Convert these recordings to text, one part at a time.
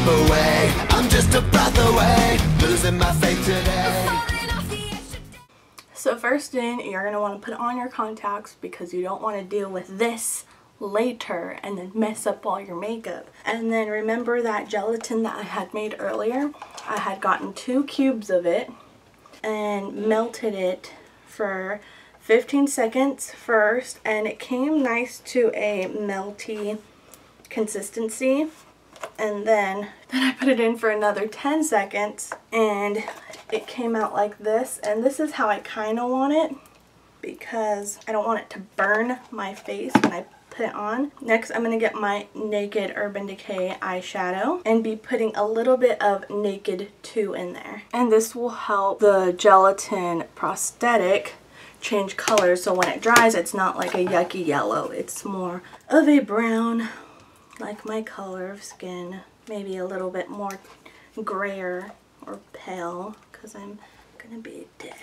slip away. I'm just a breath away, losing my faith today. So first thing, you're going to want to put on your contacts because you don't want to deal with this later and then mess up all your makeup. And then remember that gelatin that I had made earlier? I had gotten 2 cubes of it and melted it for 15 seconds first, and it came nice to a melty consistency. And then I put it in for another 10 seconds and it came out like this. And this is how I kind of want it because I don't want it to burn my face when I put it on. Next, I'm going to get my Naked Urban Decay eyeshadow and be putting a little bit of Naked 2 in there. And this will help the gelatin prosthetic change colors, so when it dries it's not like a yucky yellow. It's more of a brown, like my color of skin, maybe a little bit more grayer or pale, because I'm gonna be dead,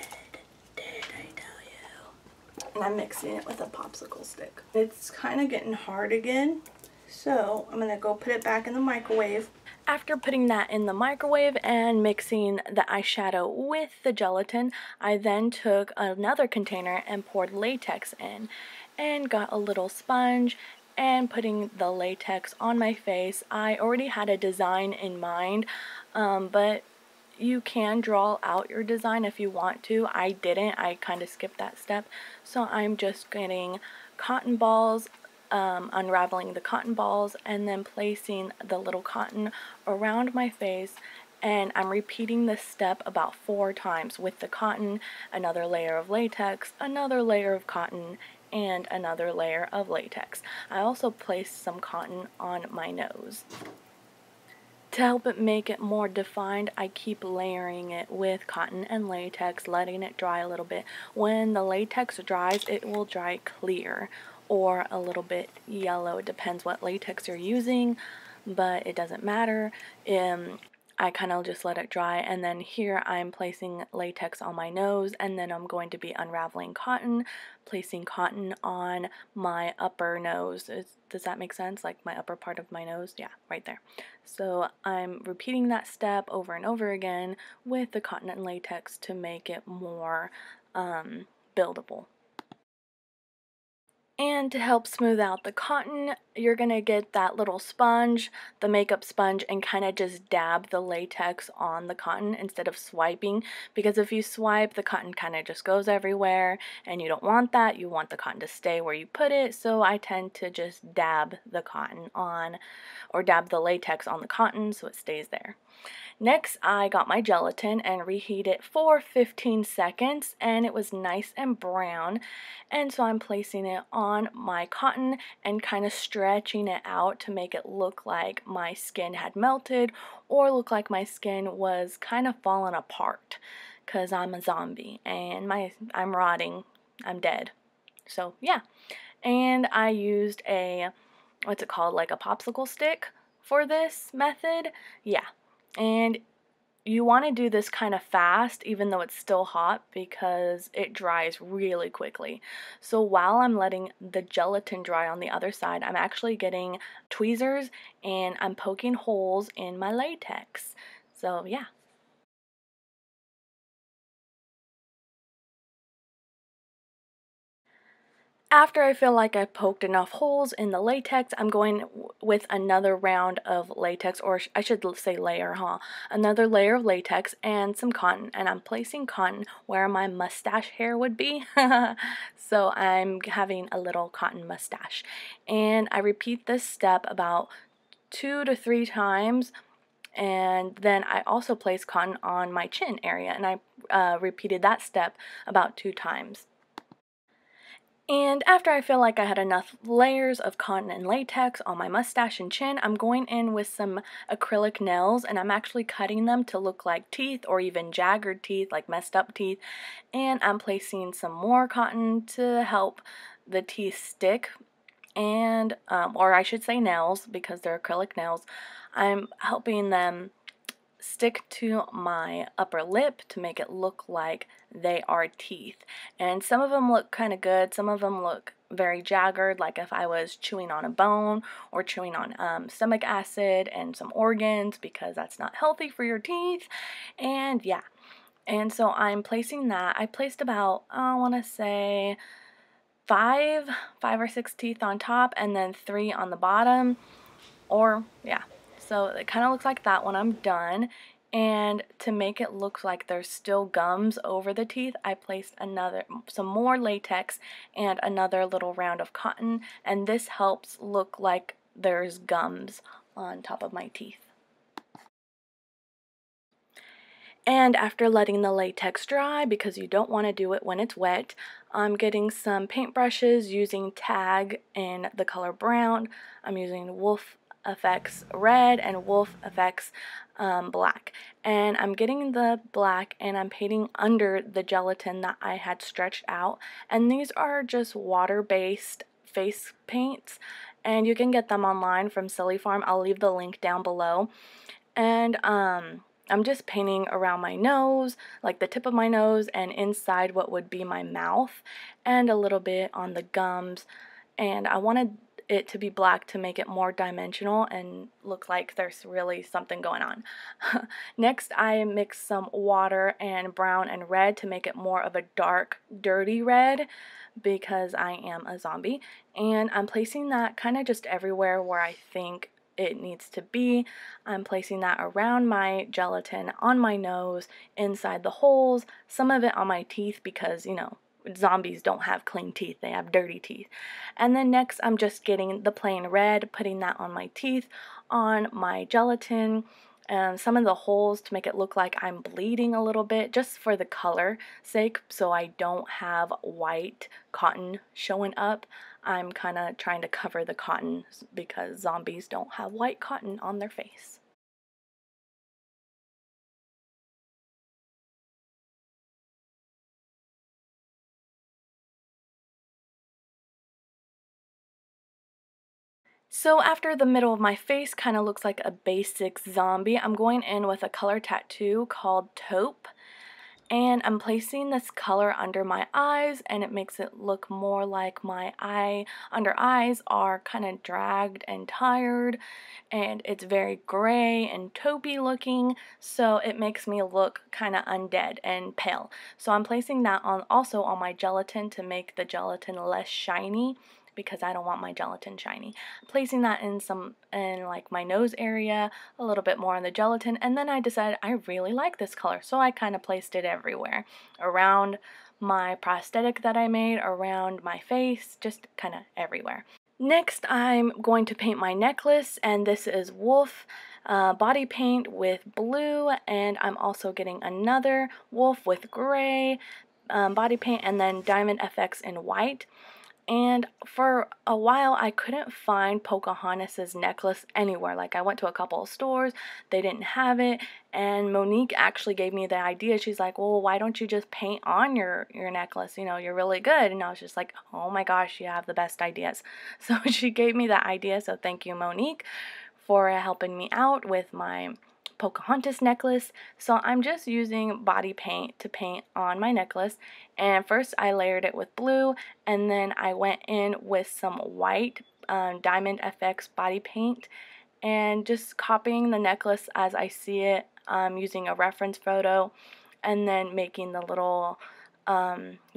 I tell you. And I'm mixing it with a popsicle stick. It's kind of getting hard again, so I'm gonna go put it back in the microwave. After putting that in the microwave and mixing the eyeshadow with the gelatin, I then took another container and poured latex in and got a little sponge and putting the latex on my face. I already had a design in mind, but you can draw out your design if you want to. I didn't. I kind of skipped that step. So I'm just getting cotton balls, unraveling the cotton balls, and then placing the little cotton around my face. And I'm repeating this step about 4 times with the cotton, another layer of latex, another layer of cotton, and another layer of latex. I also placed some cotton on my nose. To help it make it more defined, I keep layering it with cotton and latex, letting it dry a little bit. When the latex dries, it will dry clear or a little bit yellow. It depends what latex you're using, but it doesn't matter. I kind of just let it dry, and then here I'm placing latex on my nose, and then I'm going to be unraveling cotton, placing cotton on my upper nose. Does that make sense? Like my upper part of my nose? Yeah, right there. So I'm repeating that step over and over again with the cotton and latex to make it more buildable. And to help smooth out the cotton, you're going to get that little sponge, the makeup sponge, and kind of just dab the latex on the cotton instead of swiping. Because if you swipe, the cotton kind of just goes everywhere, and you don't want that. You want the cotton to stay where you put it, so I tend to just dab the cotton on, or dab the latex on the cotton so it stays there. Next, I got my gelatin and reheat it for 15 seconds, and it was nice and brown. And so I'm placing it on my cotton and kind of stretching it out to make it look like my skin had melted or look like my skin was kind of falling apart, because I'm a zombie and I'm rotting. I'm dead. So yeah. And I used a, what's it called, like a popsicle stick for this method. Yeah. And you want to do this kind of fast, even though it's still hot, because it dries really quickly. So while I'm letting the gelatin dry on the other side, I'm actually getting tweezers and I'm poking holes in my latex. So yeah. After I feel like I've poked enough holes in the latex, I'm going with another round of latex, or I should say layer, another layer of latex and some cotton, and I'm placing cotton where my mustache hair would be. So I'm having a little cotton mustache. And I repeat this step about 2 to 3 times, and then I also place cotton on my chin area, and I repeated that step about 2 times. And after I feel like I had enough layers of cotton and latex on my mustache and chin, I'm going in with some acrylic nails, and I'm actually cutting them to look like teeth or even jagged teeth, like messed up teeth. And I'm placing some more cotton to help the teeth stick, and or I should say nails, because they're acrylic nails. I'm helping them stick to my upper lip to make it look like they are teeth. And some of them look kind of good, some of them look very jagged, like if I was chewing on a bone or chewing on stomach acid and some organs, because that's not healthy for your teeth. And yeah, and so I'm placing that. I placed about, I want to say five or six teeth on top and then 3 on the bottom, or yeah. So it kind of looks like that when I'm done. And to make it look like there's still gums over the teeth, I placed some more latex and another little round of cotton, and this helps look like there's gums on top of my teeth. And after letting the latex dry, because you don't want to do it when it's wet, I'm getting some paintbrushes using Tag in the color brown. I'm using Wolf Effects red and Wolf Effects black. And I'm getting the black and I'm painting under the gelatin that I had stretched out. And these are just water-based face paints. And you can get them online from Silly Farm. I'll leave the link down below. And I'm just painting around my nose, like the tip of my nose, and inside what would be my mouth, and a little bit on the gums. And I wanted it to be black to make it more dimensional and look like there's really something going on. Next, I mixed some water and brown and red to make it more of a dark, dirty red, because I am a zombie. And I'm placing that kind of just everywhere where I think it needs to be. I'm placing that around my gelatin, on my nose, inside the holes, some of it on my teeth, because, you know, zombies don't have clean teeth, they have dirty teeth. And then next I'm just getting the plain red, putting that on my teeth, on my gelatin, and some of the holes to make it look like I'm bleeding a little bit, just for the color sake, so I don't have white cotton showing up. I'm kind of trying to cover the cotton because zombies don't have white cotton on their face. So after the middle of my face kind of looks like a basic zombie, I'm going in with a color tattoo called Taupe. And I'm placing this color under my eyes, and it makes it look more like my under eyes are kind of dragged and tired, and it's very gray and taupey looking, so it makes me look kind of undead and pale. So I'm placing that on also on my gelatin to make the gelatin less shiny, because I don't want my gelatin shiny. Placing that in like my nose area, a little bit more on the gelatin, and then I decided I really like this color, so I kind of placed it everywhere. Around my prosthetic that I made, around my face, just kind of everywhere. Next, I'm going to paint my necklace, and this is Wolf body paint with blue, and I'm also getting another Wolf with gray body paint, and then Diamond FX in white. And for a while, I couldn't find Pocahontas' necklace anywhere. Like, I went to a couple of stores, they didn't have it, and Monique actually gave me the idea. She's like, well, why don't you just paint on your necklace? You know, you're really good. And I was just like, oh my gosh, you have the best ideas. So she gave me that idea, so thank you, Monique, for helping me out with my Pocahontas necklace. So I'm just using body paint to paint on my necklace, and first I layered it with blue, and then I went in with some white Diamond FX body paint, and just copying the necklace as I see it, using a reference photo, and then making the little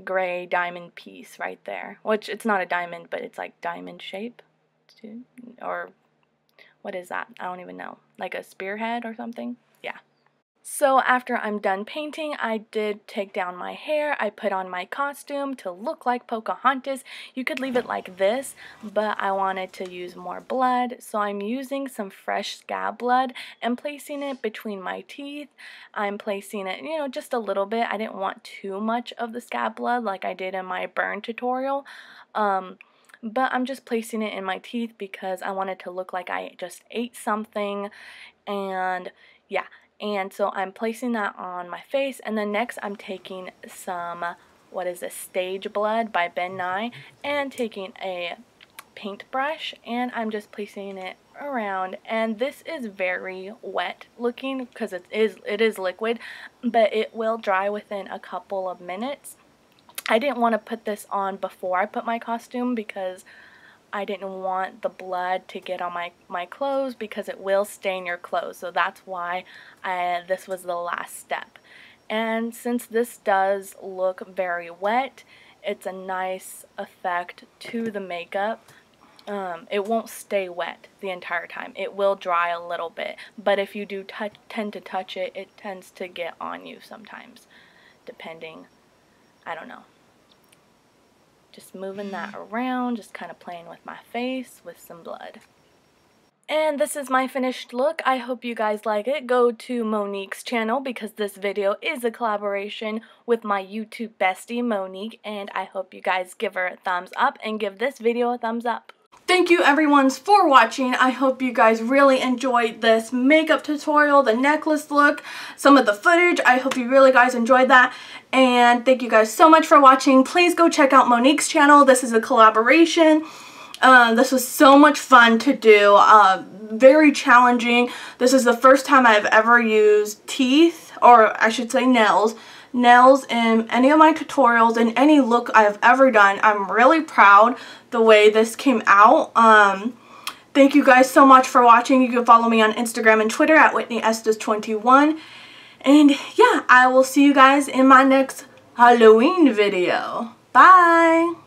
gray diamond piece right there, which it's not a diamond, but it's like diamond shape, or what is that? I don't even know. Like a spearhead or something? Yeah. So after I'm done painting, I did take down my hair. I put on my costume to look like Pocahontas. You could leave it like this, but I wanted to use more blood. So I'm using some fresh scab blood and placing it between my teeth. I'm placing it, you know, just a little bit. I didn't want too much of the scab blood like I did in my burn tutorial. But I'm just placing it in my teeth because I wanted to look like I just ate something, and yeah. And so I'm placing that on my face, and then next I'm taking some, what is this, Stage Blood by Ben Nye, and taking a paintbrush, and I'm just placing it around, and this is very wet looking because it is liquid, but it will dry within a couple of minutes. I didn't want to put this on before I put my costume because I didn't want the blood to get on my clothes, because it will stain your clothes. So that's why this was the last step. And since this does look very wet, it's a nice effect to the makeup. It won't stay wet the entire time. It will dry a little bit, but if you do tend to touch it, it tends to get on you sometimes, depending, I don't know. Just moving that around, just kind of playing with my face with some blood. And this is my finished look. I hope you guys like it. Go to Monique's channel because this video is a collaboration with my YouTube bestie, Monique, and I hope you guys give her a thumbs up and give this video a thumbs up. Thank you everyone for watching. I hope you guys really enjoyed this makeup tutorial, the necklace look, some of the footage. I hope you really guys enjoyed that. And thank you guys so much for watching. Please go check out Monique's channel. This is a collaboration. This was so much fun to do, very challenging. This is the first time I've ever used teeth, or I should say nails in any of my tutorials, in any look I've ever done. I'm really proud the way this came out. Thank you guys so much for watching. You can follow me on Instagram and Twitter at WhitneyEstes21. And yeah, I will see you guys in my next Halloween video. Bye!